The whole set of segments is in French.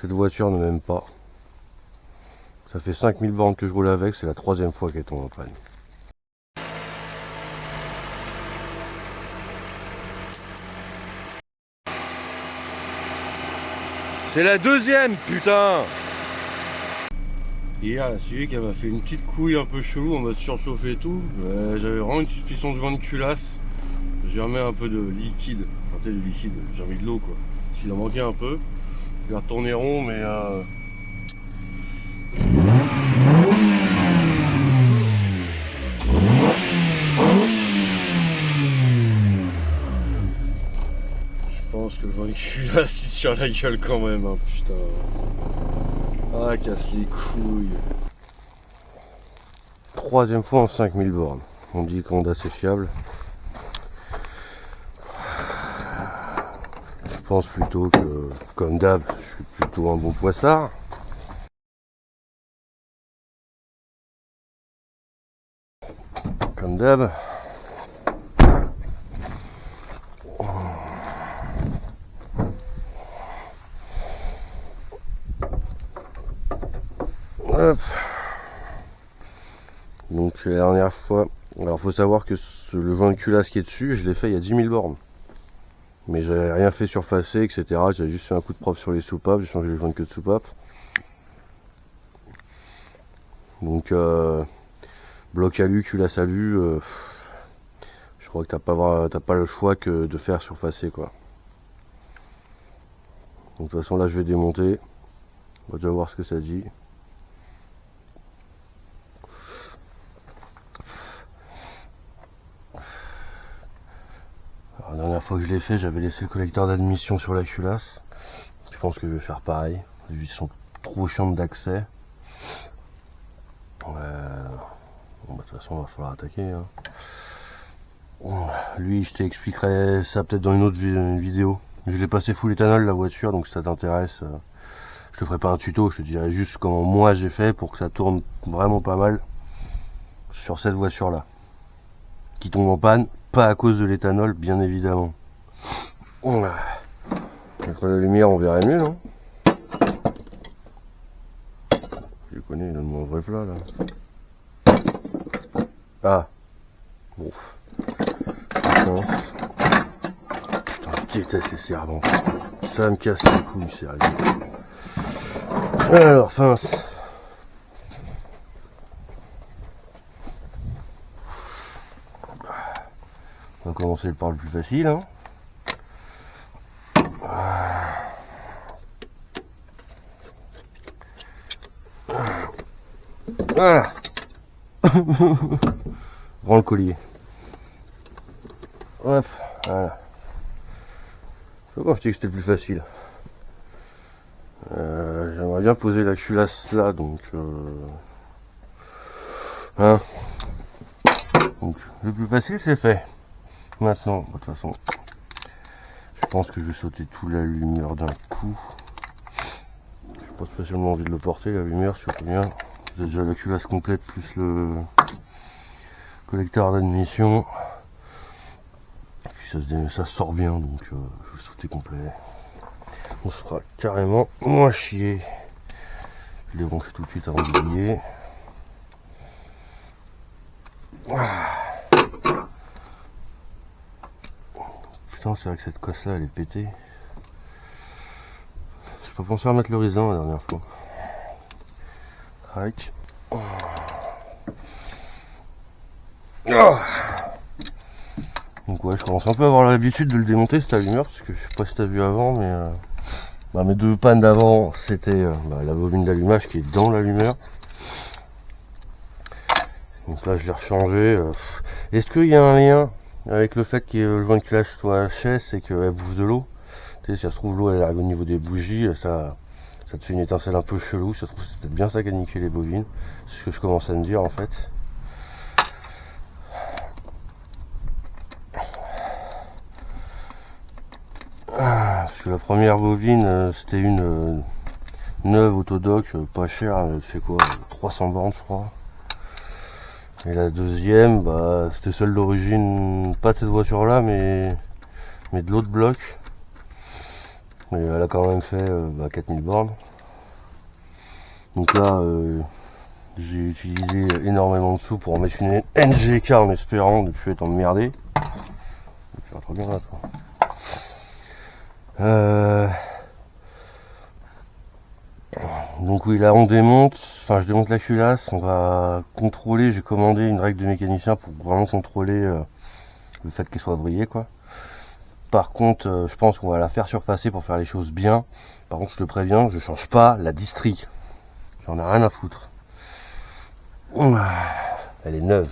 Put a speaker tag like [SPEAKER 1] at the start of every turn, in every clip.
[SPEAKER 1] Cette voiture ne m'aime pas. Ça fait 5000 bornes que je roule avec, c'est la 3e fois qu'elle tombe en panne. C'est la 2e, putain! Hier, elle a suivi qu'elle m'a fait une petite couille un peu chelou, en mode surchauffé et tout. J'avais vraiment une suspicion de vent de culasse. J'ai remis un peu de liquide. Enfin, tu sais, du liquide, j'ai remis de l'eau quoi. Parce qu'il en manquait un peu. Je vais retourner rond, mais je pense que le vent de culasse il se tire la gueule quand même, hein, putain. Ah, casse les couilles. 3e fois en 5000 bornes. On dit qu'on est assez fiable. Je pense plutôt que, comme d'hab, je suis plutôt un bon poissard. Comme d'hab. Hop. Donc la dernière fois, alors faut savoir que le vent de culasse qui est dessus, je l'ai fait il y a 10 000 bornes. Mais j'avais rien fait surfacer, etc. J'avais juste fait un coup de propre sur les soupapes, j'ai changé les joints de queue de soupape. Donc bloc alu, culasse alu, je crois que t'as pas le choix que de faire surfacer quoi. Donc de toute façon là je vais démonter. On va déjà voir ce que ça dit. Alors, la dernière fois que je l'ai fait, j'avais laissé le collecteur d'admission sur la culasse. Je pense que je vais faire pareil. Ils sont trop chiants d'accès. Bon, bah, de toute façon, il va falloir attaquer. Hein. Lui, je t'expliquerai ça peut-être dans une autre vidéo. Je l'ai passé full éthanol la voiture, donc si ça t'intéresse, je te ferai pas un tuto, je te dirai juste comment moi j'ai fait pour que ça tourne vraiment pas mal sur cette voiture là. Qui tombe en panne, pas à cause de l'éthanol, bien évidemment. Avec la lumière, on verrait mieux, non? Je le connais, il donne mon vrai plat là. Ah, bon. Putain, je déteste les servants. Ça me casse les couilles, sérieux. Alors, pince. On va commencer par le plus facile. Hein. Voilà. Prends le collier. Hop, voilà. Je sais pas, je dis que c'était le plus facile. J'aimerais bien poser la culasse là, donc hein. Donc le plus facile c'est fait. Maintenant, de toute façon, je pense que je vais sauter tout la lumière d'un coup. J'ai pas spécialement envie de le porter, la lumière, surtout bien. J'ai déjà la culasse complète plus le collecteur d'admission. Puis ça sort bien, donc je vais sauter complet. On se fera carrément moins chier. Je les ronge tout de suite avant d'oublier. Putain, c'est vrai que cette cosse là elle est pétée. J'ai pas pensé à mettre le raisin la dernière fois. Crac. Donc ouais, je commence un peu à avoir l'habitude de le démonter cet allumeur, parce que je sais pas si t'as vu avant, mais mes deux pannes d'avant c'était la bobine d'allumage qui est dans l'allumeur. Donc là je l'ai rechangé. Est-ce qu'il y a un lien avec le fait que le joint de culasse soit HS et qu'elle bouffe de l'eau? Tu sais, si ça se trouve l'eau elle arrive au niveau des bougies, ça te fait une étincelle un peu chelou, ça se trouve c'est peut-être bien ça qui a niqué les bobines. C'est ce que je commence à me dire en fait. Parce que la première bobine c'était une neuve autodoc, pas chère, elle fait quoi, 300 bornes je crois. Et la deuxième, c'était celle d'origine, pas de cette voiture là, mais de l'autre bloc. Et elle a quand même fait 4000 bornes. Donc là, j'ai utilisé énormément de sous pour en mettre une NGK en espérant ne plus être emmerdé. Tu vas trop bien là, toi. Donc oui, là on démonte, enfin je démonte la culasse, on va contrôler, j'ai commandé une règle de mécanicien pour vraiment contrôler le fait qu'elle soit vrillée quoi. Par contre, je pense qu'on va la faire surfacer pour faire les choses bien. Par contre, je te préviens, je change pas la distrie. J'en ai rien à foutre. Elle est neuve.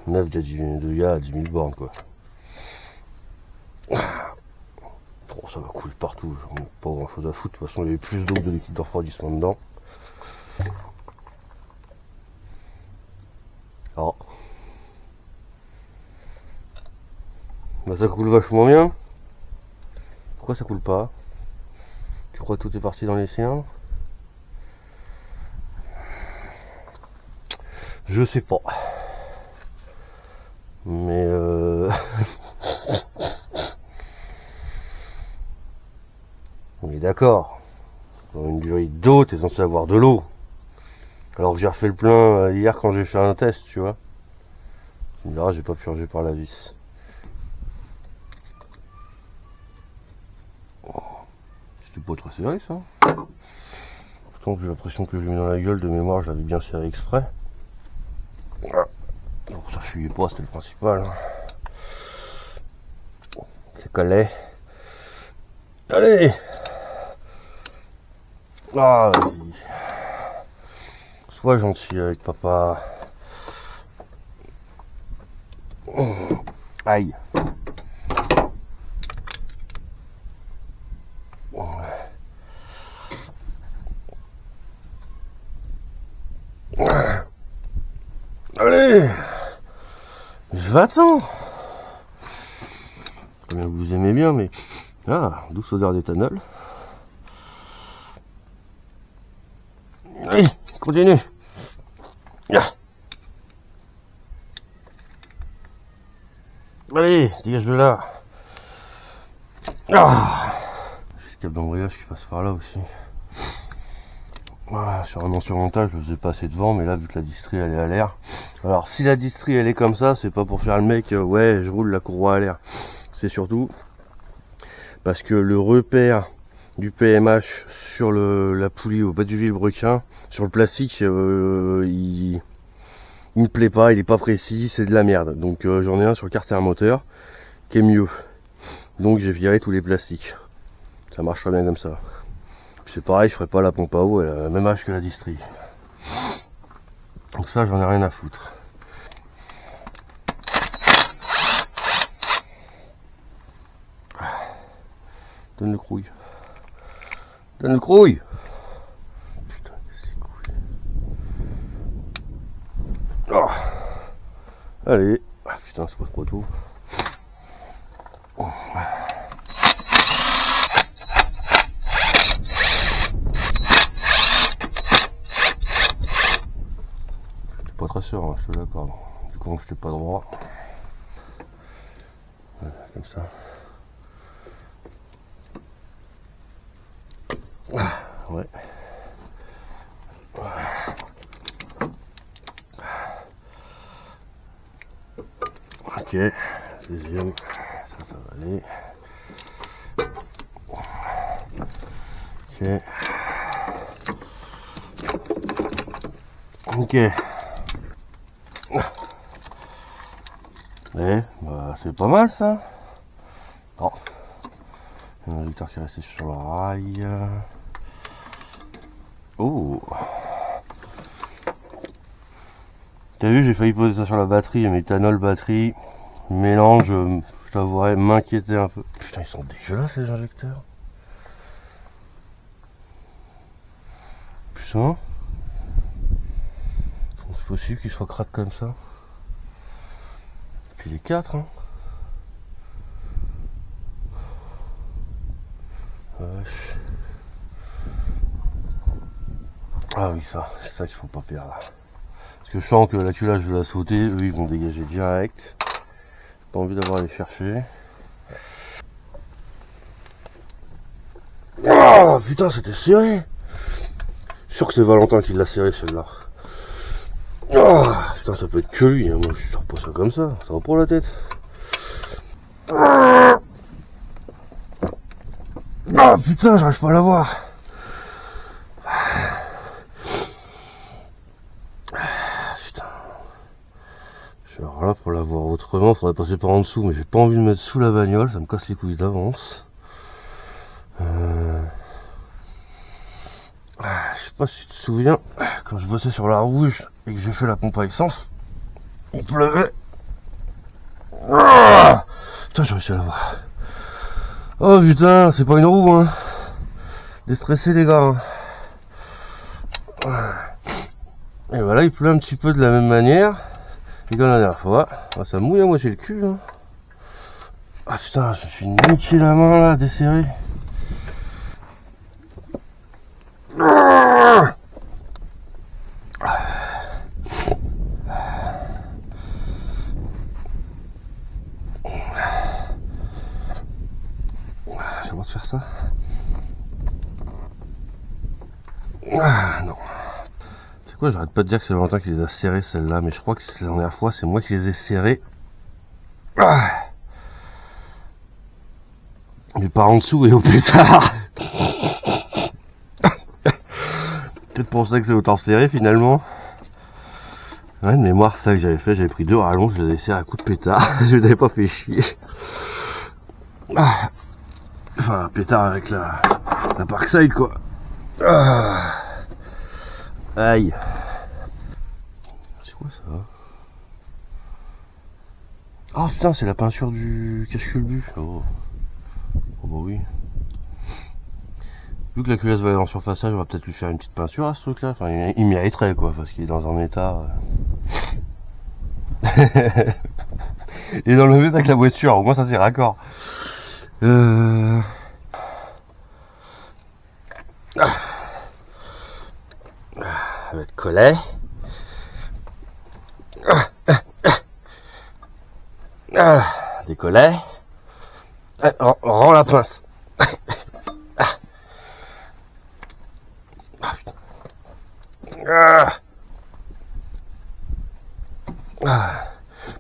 [SPEAKER 1] Neuve d'il y a 10 000 bornes quoi. Oh, ça va couler partout, j'en ai pas grand chose à foutre. De toute façon, il y avait plus d'eau que de liquide de refroidissement dedans. Alors. Bah, ça coule vachement bien. Pourquoi ça coule pas? Tu crois que tout est parti dans les cylindres? Je sais pas. Mais on est d'accord. Dans une durée d'eau, t'es censé avoir de l'eau. Alors que j'ai refait le plein hier quand j'ai fait un test, tu vois. Tu me diras, j'ai pas purgé par la vis. Oh, c'était pas très serré ça. Pourtant j'ai l'impression que je mets dans la gueule de mémoire, je l'avais bien serré exprès. Donc ça fuyait pas, c'était le principal. C'est collé. Allez. Ah, vas-y. Sois gentil avec papa. Aïe. Allez. Je vais-t'en. Comme vous aimez bien, mais... Ah, douce odeur d'éthanol. Allez, continue. Allez, dégage de là. Ah, j'ai le câble d'embrayage qui passe par là aussi. Voilà, sur un surmontage, je faisais passer devant, mais là, vu que la distrie elle est à l'air. Alors, si la distrie elle est comme ça, c'est pas pour faire le mec, ouais, je roule la courroie à l'air. C'est surtout parce que le repère du PMH sur la poulie au bas du vilebrequin, sur le plastique, il me plaît pas, il est pas précis, c'est de la merde. Donc j'en ai un sur le carter moteur qui est mieux. Donc j'ai viré tous les plastiques. Ça marche très bien comme ça. C'est pareil, je ferai pas la pompe à eau, elle a le même âge que la distrie. Donc ça, j'en ai rien à foutre. Donne le crouille. Donne le crouille. Putain, c'est couilles. Oh. Allez. Ah, putain, c'est pas trop tôt. Oh. Pas très sûr, hein, je te l'accorde. Du coup, je n'ai pas droit. Voilà, comme ça. Ah, ouais. Ok, deuxième, ça va aller. Ok. Eh, bah, c'est pas mal ça. Oh. Un réducteur qui est resté sur le rail. Oh. T'as vu, j'ai failli poser ça sur la batterie, méthanol batterie. Mélange, je t'avouerais, m'inquiéter un peu. Putain, ils sont dégueulasses ces injecteurs. Putain. C'est possible qu'ils soient crades comme ça. Et puis les 4, hein. Wesh. Ah oui, ça, c'est ça qu'il faut pas perdre. Parce que je sens que la culasse, je vais la sauter, eux ils vont dégager direct. Pas envie d'avoir à les chercher. Oh putain, c'était serré. Je suis sûr que c'est Valentin qui l'a serré celle-là. Oh putain, ça peut être que lui, hein. Moi je sors pas ça comme ça va pour la tête. Oh putain, j'arrive pas à la voir. Putain. Alors là, pour la voir autrement, faudrait passer par en dessous, mais j'ai pas envie de mettre sous la bagnole, ça me casse les couilles d'avance. Je sais pas si tu te souviens, quand je bossais sur la rouge et que j'ai fait la pompe à essence, il pleuvait. Putain, j'ai réussi à la voir. Oh putain, c'est pas une roue, hein. Déstressé les gars. Et voilà, il pleut un petit peu de la même manière que la dernière fois. Ça mouille à moitié le cul. Hein. Ah putain, je me suis niqué la main là, desserré. J'ai le droit de faire ça? Ah non. C'est quoi, j'arrête pas de dire que c'est Valentin qui les a serrés celles-là, mais je crois que la dernière fois c'est moi qui les ai serrés. Mais par en dessous et au pétard. Peut-être pour ça que c'est autant serré finalement. Ouais, de mémoire, ça que j'avais fait, j'avais pris 2 rallonges, je les ai serrés à coups de pétard. Je n'avais pas fait chier. Enfin, pétard avec la Parkside quoi. Aïe. C'est quoi ça? Oh putain, c'est la peinture du cache-culbu. Oh. Oh bah oui. Vu que la culasse va aller en surfaçage, on va peut-être lui faire une petite peinture à ce truc là. Enfin, il mériterait quoi, parce qu'il est dans un état. Il est dans le même état que la voiture, au moins ça c'est raccord. Avec collet. Des collets. Rends la pince.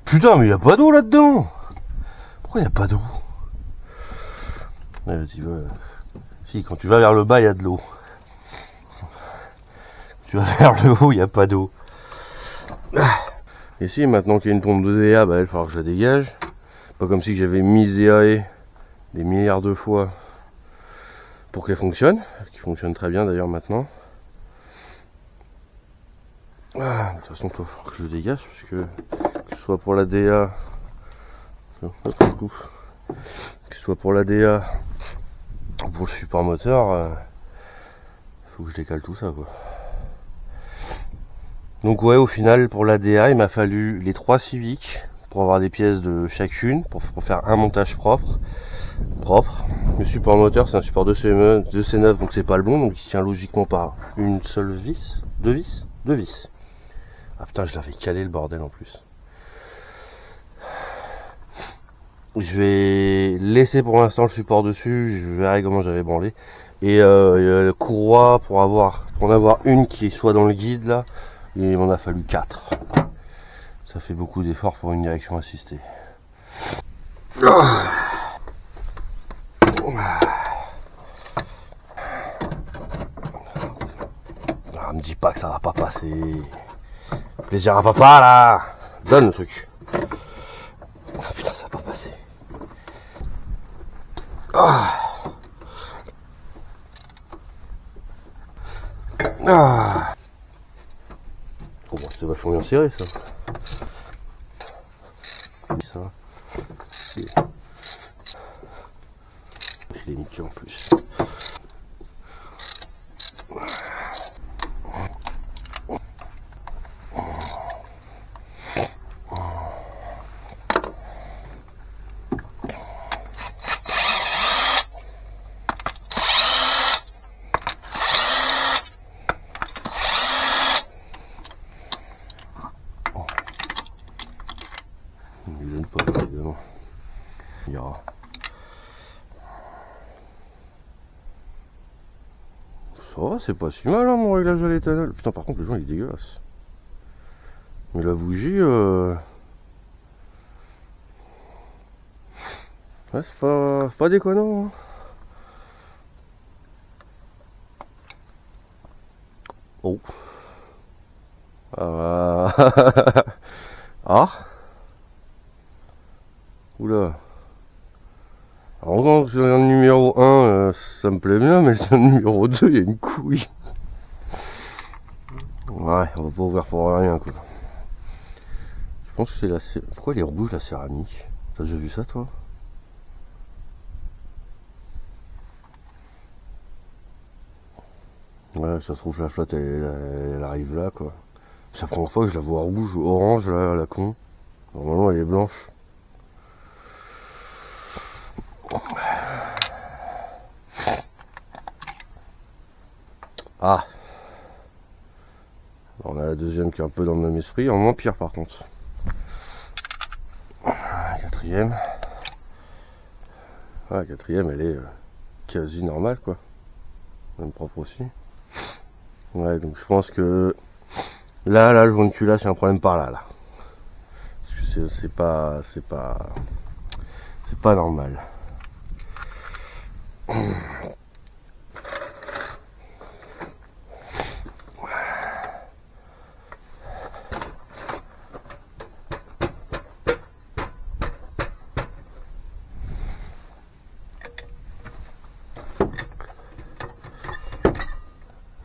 [SPEAKER 1] Putain, mais il n'y a pas d'eau là-dedans. Pourquoi il n'y a pas d'eau? Si, quand tu vas vers le bas, il y a de l'eau. Tu vas vers le haut, il n'y a pas d'eau. Et si, maintenant qu'il y a une pompe de DA, bah, il va falloir que je la dégage. Pas comme si j'avais miséré des milliards de fois pour qu'elle fonctionne. Qui fonctionne très bien d'ailleurs maintenant. De toute façon, il va falloir que je le dégage, parce que ce soit pour la DA, que ce soit pour la DA ou pour le support moteur, faut que je décale tout ça quoi. Donc ouais, au final pour la DA il m'a fallu les 3 Civic pour avoir des pièces de chacune, pour faire un montage propre. Le support moteur c'est un support de C9 donc c'est pas le bon, donc il tient logiquement par une seule vis, deux vis. Ah putain, je l'avais calé le bordel en plus. Je vais laisser pour l'instant le support dessus, je verrai comment j'avais branlé. Et le courroie pour en avoir une qui soit dans le guide là, il m'en a fallu 4. Ça fait beaucoup d'efforts pour une direction assistée. Ah, me dis pas que ça va pas passer. Plaisir à papa là. Donne le truc. Ah putain, ça va pas passer. Oh bon, c'est vachement bien serré ça. Je l'ai niqué en plus. Il donne pas évidemment. Il y aura. Ça va, c'est pas si mal hein, mon réglage à l'éthanol. Putain, par contre, le joint il est dégueulasse. Mais la bougie, ouais, c'est pas déconnant. Hein. Oh. Ah. Oula. Alors quand sur le numéro 1, ça me plaît bien, mais sur le numéro 2, il y a une couille. Ouais, on va pas ouvrir pour rien quoi. Je pense que c'est la... Pourquoi elle est rouge la céramique? T'as déjà vu ça toi? Ouais, ça se trouve la flotte elle arrive là quoi. C'est la première fois que je la vois rouge ou orange là, à la con. Normalement elle est blanche. Ah. On a la deuxième qui est un peu dans le même esprit, en moins pire par contre. La quatrième. Ah, la quatrième elle est quasi normale quoi. Même propre aussi. Ouais, donc je pense que là je vois une culasse, il y a un problème par là. Parce que c'est pas normal.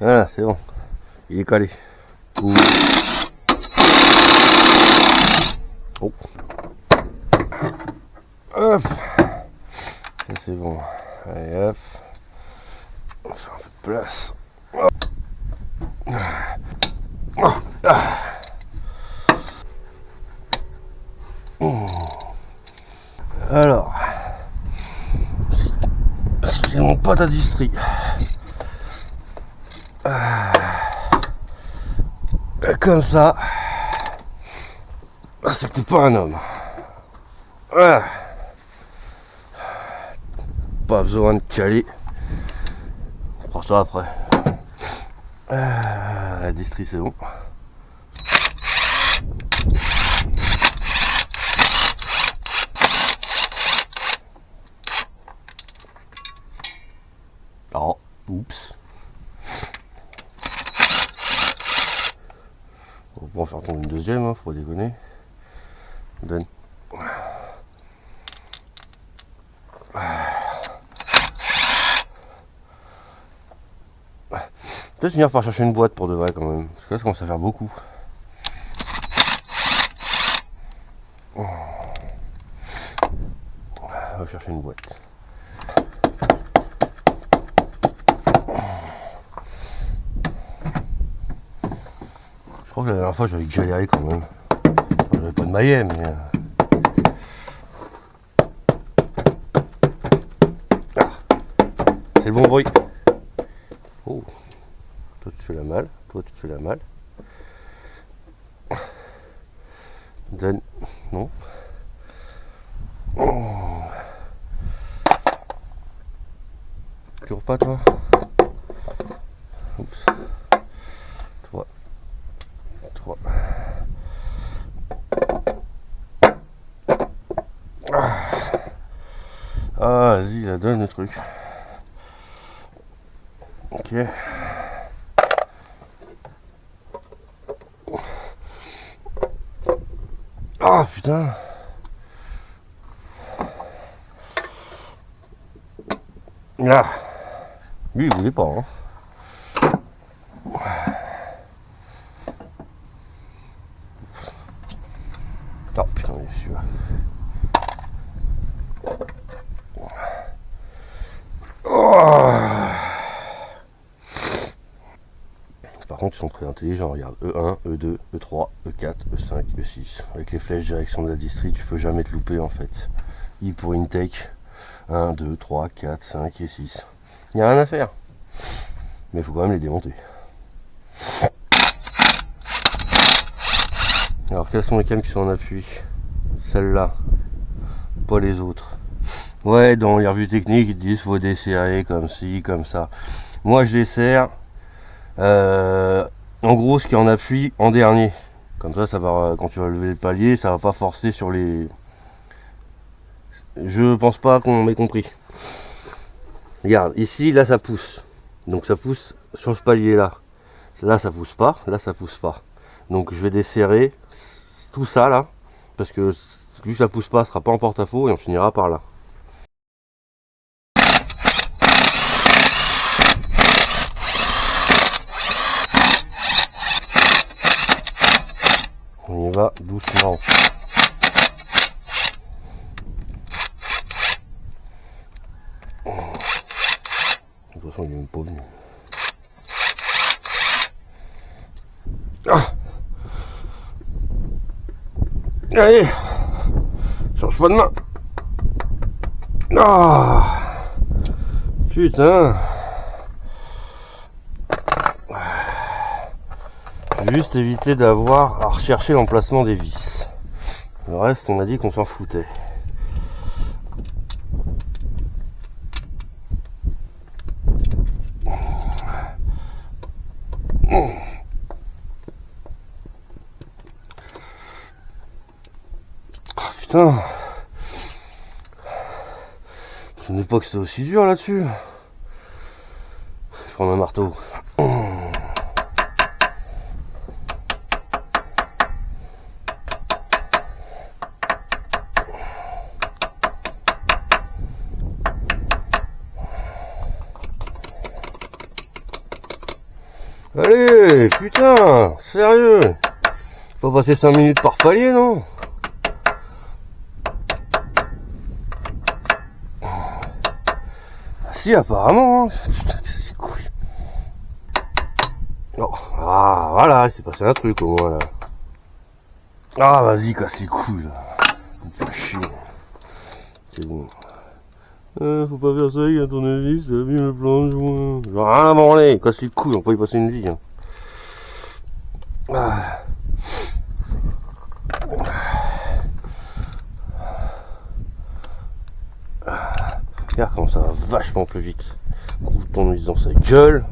[SPEAKER 1] Voilà, c'est bon. Il est calé. Ouh. Oh. Hop. Et c'est bon. Allez hop. On fait un peu de place. Alors. C'est mon pote à distri. Comme ça. C'est que t'es pas un homme. Pas besoin de caler. On prend ça après. La distri c'est bon. Oh, oups. On va en faire tomber une deuxième, hein, faut pas déconner. Donne. Peut-être venir par chercher une boîte pour de vrai quand même. Parce que là ça commence à faire beaucoup. On va chercher une boîte. Je crois que la dernière fois j'avais galéré quand même. J'avais pas de maillet mais... Ah. C'est le bon bruit. Oh. Toi tu te fais la malle. Toi tu te fais la malle. Donne. Non. Oh. Tu ouvres pas toi? Oups. 3. Ah, vas-y, la donne le truc. Ok. Ah putain. Là. Lui il voulait pas hein. Oh putain il est celui-là. Par contre ils sont très intelligents, regarde, E1, E2, E3, E4, E5, E6. Avec les flèches direction de la distri, tu peux jamais te louper en fait. I pour intake, 1, 2, 3, 4, 5 et 6. Il n'y a rien à faire. Mais il faut quand même les démonter. Alors quelles sont les cams qui sont en appui? Celle-là, pas les autres. Ouais, dans les revues techniques, ils disent faut desserrer comme ci, comme ça. Moi je desserre, En gros, ce qui est en appui en dernier. Comme ça va, quand tu vas lever le palier, ça va pas forcer sur les... Je pense pas qu'on m'ait compris. Regarde, ici, là ça pousse. Donc ça pousse sur ce palier là. Là ça pousse pas, là ça pousse pas. Donc je vais desserrer tout ça là. Parce que vu que ça pousse pas, ce sera pas en porte-à-faux et on finira par là. On y va doucement. De toute façon, il est même pas venu. Ah, allez, change pas de main. Ah, putain. Juste éviter d'avoir à rechercher l'emplacement des vis. Le reste, on a dit qu'on s'en foutait. Putain, je ne sais pas que c'était aussi dur là-dessus. Je prends un marteau. Allez, putain, sérieux. Faut passer 5 minutes par palier, non? Si, apparemment, hein. Putain, c'est cool. Oh, ah, voilà, il s'est passé un truc au moins là. Ah, vas-y, casse les couilles là. Faut chier. C'est bon. Faut pas faire ça avec un tournevis, ça abîme le plan de joint. J'ai rien à branler, casse les couilles, on peut y passer une vie. Hein. Ah. Regarde comment ça va vachement plus vite. Coup de tournevis dans sa gueule.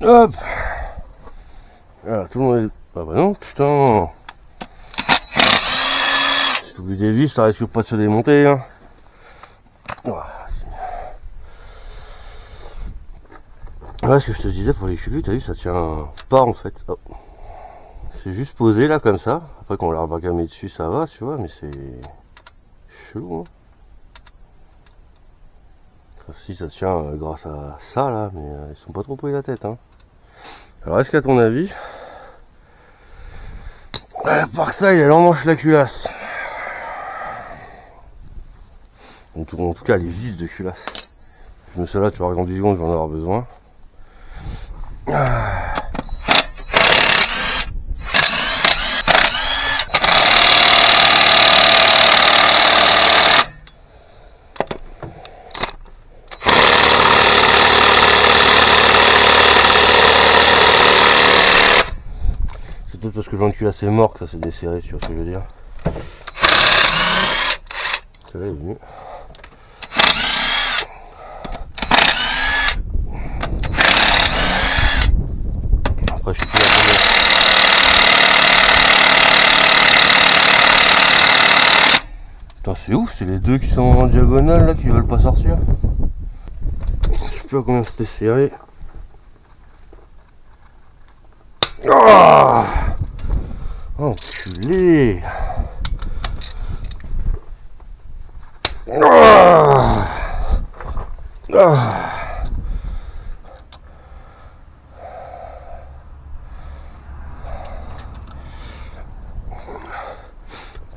[SPEAKER 1] Ah, hop. Voilà, tout le monde est... Ah bah non, putain. Si t'oublies des vis, ça risque pas de se démonter. Hein. Ouais, ce que je te disais pour les culus, t'as vu, ça tient pas en fait. Oh. C'est juste posé là comme ça. Après qu'on l'a rebagamé dessus, ça va, tu vois, mais c'est chelou. Hein. Enfin, si ça tient grâce à ça là, mais ils sont pas trop pris la tête. Hein. Alors est-ce qu'à ton avis, par ça, il emmanche la culasse. En tout cas, les vis de culasse. Je me suis là, tu vas regarder 10 secondes, je vais en avoir besoin. Ah. C'est peut-être parce que j'en culasse est mort que ça s'est desserré, tu vois ce que je veux dire. Celle-là est venue. Après je suis plus là combien. Putain c'est ouf, c'est les deux qui sont en diagonale là qui veulent pas sortir. Je sais plus à combien c'était serré. Oh, enculé. Oh. Oh.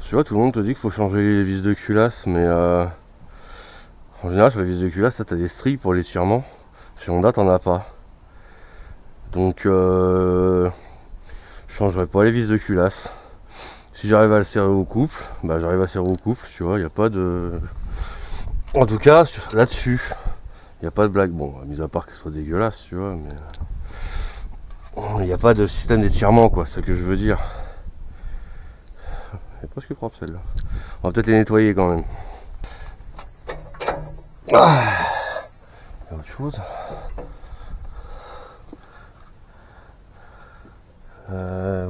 [SPEAKER 1] Tu vois, tout le monde te dit qu'il faut changer les vis de culasse, mais en général sur les vis de culasse, t'as des stries pour l'étirement. Chez Honda, t'en as pas. Donc je changerai pas les vis de culasse. Si j'arrive à le serrer au couple, bah j'arrive à serrer au couple, tu vois, il n'y a pas de... En tout cas, là-dessus, Il n'y a pas de blague. Bon, mis à part que ce soit dégueulasse, tu vois, mais il n'y a pas de système d'étirement, quoi, c'est ce que je veux dire. Elle est presque propre celle-là. On va peut-être les nettoyer quand même. Ah, il y a autre chose.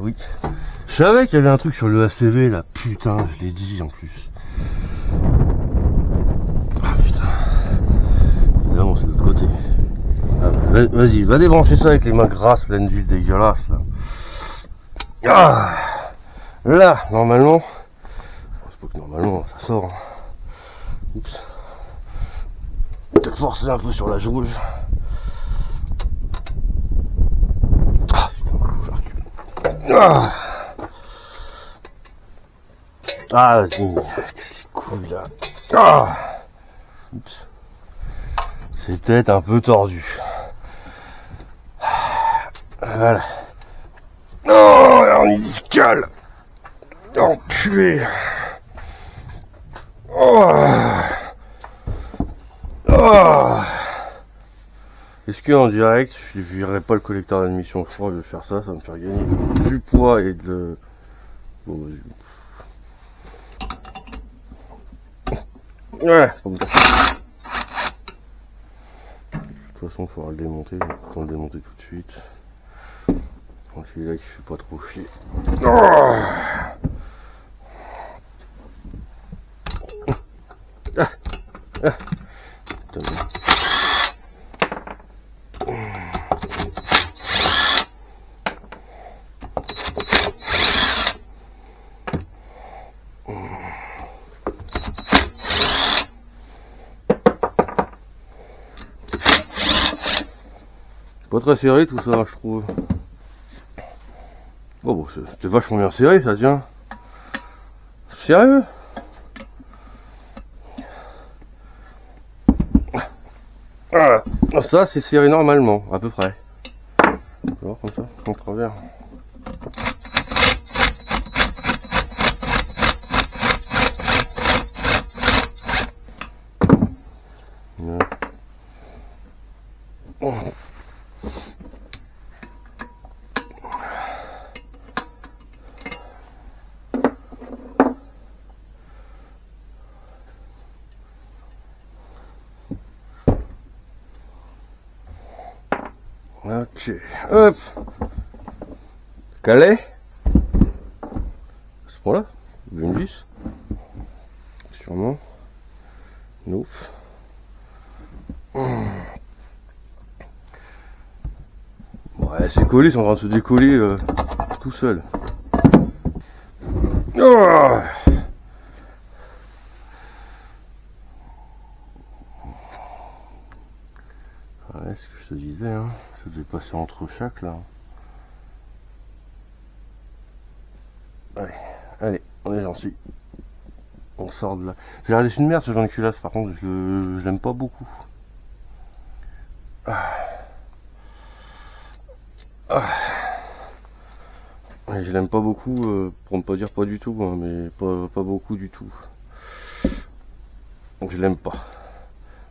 [SPEAKER 1] Oui. Je savais qu'il y avait un truc sur le ACV là, putain, je l'ai dit en plus. Ah putain. Évidemment, c'est de l'autre côté. Ah, vas-y, va débrancher ça avec les mains grasses, pleines d'huile dégueulasse là. Ah, là, normalement. C'est pas que normalement, ça sort. Hein. Oups. Peut-être forcer un peu sur la jauge. Ah putain, je recule. Ah. Ah, vas-y, qu'est-ce qui coule là? Ah. Oups. C'est peut-être un peu tordu. Voilà. Oh, hernie discale. Enculé. Oh. Oh. Est-ce que en direct, je ne virerai pas le collecteur d'admission? Je crois que je vais faire ça, ça va me faire gagner du poids et de... Bon, vas-y. Ouais, comme ça. De toute façon, il faudra le démonter. Autant le démonter tout de suite. Donc il est là qui fait pas trop chier. Oh. Ah. Ah. Putain. Pas très serré tout ça, je trouve. Oh bon, c'était vachement bien serré ça, tiens. Sérieux? Ah, ça c'est serré normalement, à peu près. Alors comme ça, en travers. Ouais. Oh. Ok, hop. Calais. À ce point-là, une vis. Sûrement. Nope. Ouais, c'est collé, c'est en train de se décoller tout seul. Oh. Ouais, ce que je te disais, hein, ça devait passer entre chaque là. Allez, allez, on est gentil. On sort de là. C'est l'air d'être une merde ce genre de culasse, par contre, je l'aime pas beaucoup. Ah. Ah. Ouais, je l'aime pas beaucoup, pour ne pas dire pas du tout, hein, mais pas beaucoup du tout. Donc je l'aime pas.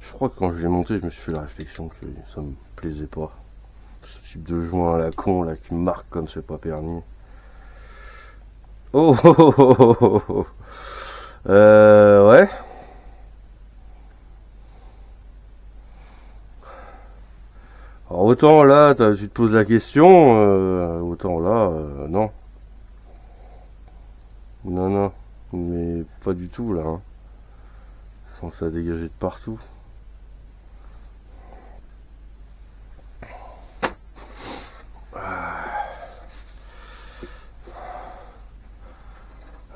[SPEAKER 1] Je crois que quand je l'ai monté, je me suis fait la réflexion que ça me plaisait pas. Ce type de joint à la con là qui marque comme c'est pas permis. Oh, oh, oh, oh, oh, oh. Ouais. Alors autant là, tu te poses la question, autant là, non. Non, non, mais pas du tout là. Hein. Je sens que ça a dégagé de partout.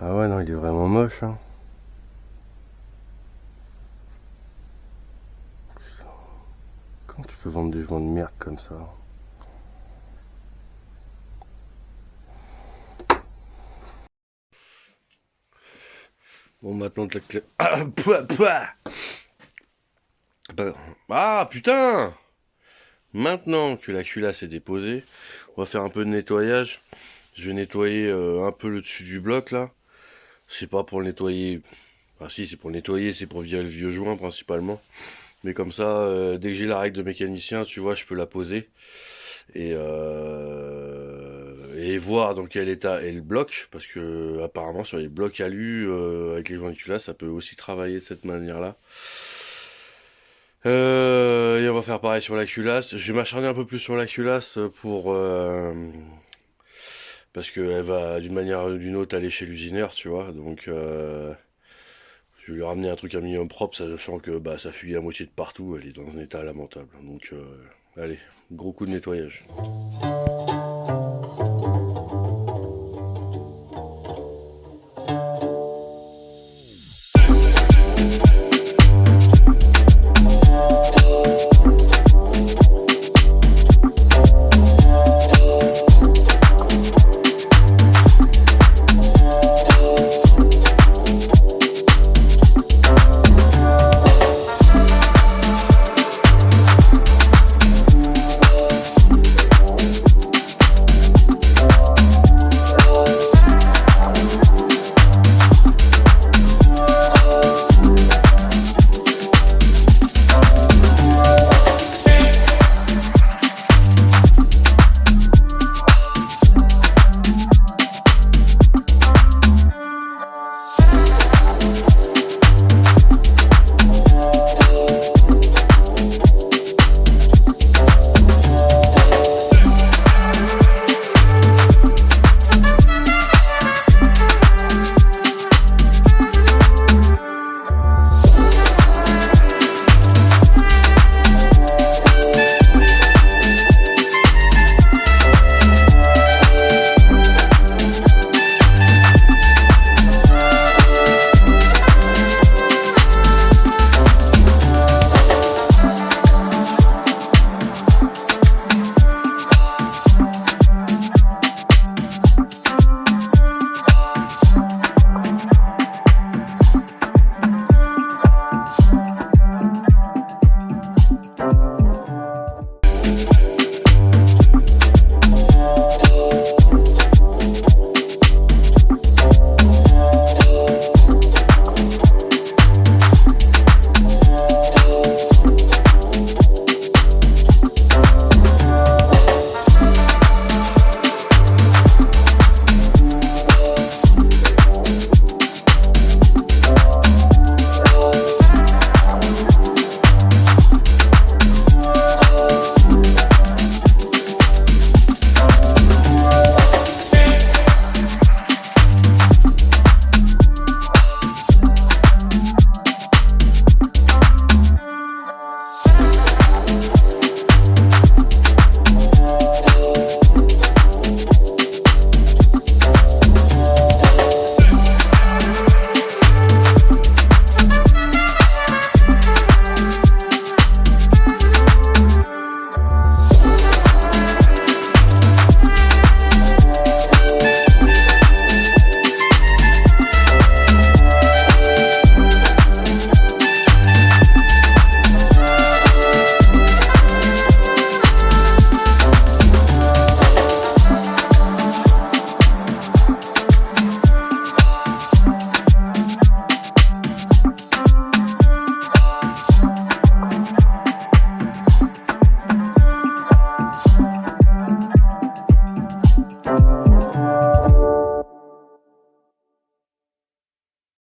[SPEAKER 1] Ah ouais, non, il est vraiment moche. Hein. Comment tu peux vendre des joints de merde comme ça? Bon, maintenant que la clé... Ah, ah, putain! Maintenant que la culasse est déposée, on va faire un peu de nettoyage. Je vais nettoyer un peu le dessus du bloc là. C'est pas pour le nettoyer. Ah si, c'est pour le nettoyer, c'est pour virer le vieux joint principalement. Mais comme ça, dès que j'ai la règle de mécanicien, tu vois, je peux la poser et voir dans quel état est le bloc, parce que apparemment sur les blocs alu avec les joints de culasse, ça peut aussi travailler de cette manière-là. Et on va faire pareil sur la culasse. Je vais m'acharner un peu plus sur la culasse parce qu'elle va d'une manière ou d'une autre aller chez l'usineur, tu vois. Donc je vais lui ramener un truc un minimum propre, sachant que bah, ça fuit à moitié de partout. Elle est dans un état lamentable. Donc allez, gros coup de nettoyage.